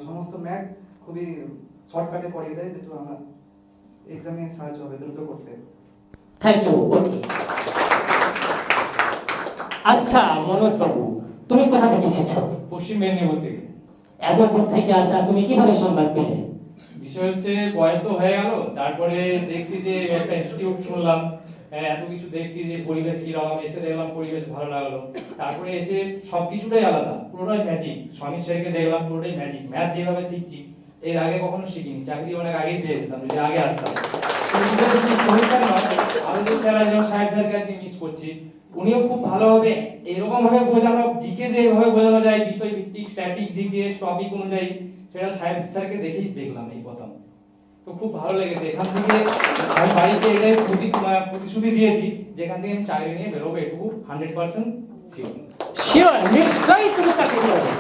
সমস্ত ম্যাথ খুবই শর্টকাটে করিয়ে দেয়, যেহেতু আমার এক্সামে সাহায্য হবে দ্রুত করতে। Thank you. ওকে, আচ্ছা মনোজ বাবু, তুমি কোথা থেকে এসেছো? পশ্চিম মেদিনীপুর থেকে। এত দূর থেকে আসা, তুমি কিভাবে সংবাদ পেলে? বিষয় হচ্ছে বয়স তো হয়ে গেল, তারপরে দেখছি যে একটা ইনস্টিটিউট শুনলাম, এত কিছু দেখছি যে পরিবেশ কিরকম, এসে দেখলাম পরিবেশ ভালো লাগলো। তারপরে এসে সবকিছুটাই আলাদা, পুরোটাই ম্যাজিক। স্বামী স্যারকে দেখলাম, পুরোটাই ম্যাজিক। ম্যাথ যেভাবে শিখছি এর আগে কখনো শিখিনি, চাকরি অনেক আগেই পেয়ে যেতাম যদি আগে আসতাম। আমাদের স্যার যেমন সাহেব স্যারকে আজকে মিস করছি, উনিও খুব ভালোভাবে এরকম ভাবে বোঝানো, জিকে যে এভাবে বোঝানো যায় বিষয় ভিত্তিক স্ট্যাটিক জিকে টপিক অনুযায়ী, সেটা সাহেব স্যারকে দেখেই দেখলাম এই প্রথম। তো খুব ভালো লেগেছে। এখান থেকে আমি বাড়িতে এটাই প্রতিশ্রুতি দিয়েছি, যেখান থেকে আমি চাকরি নিয়ে বেরোবো, এটুকু 100% শিওর। শিওর, নিশ্চয়ই তুমি চাকরি করবে।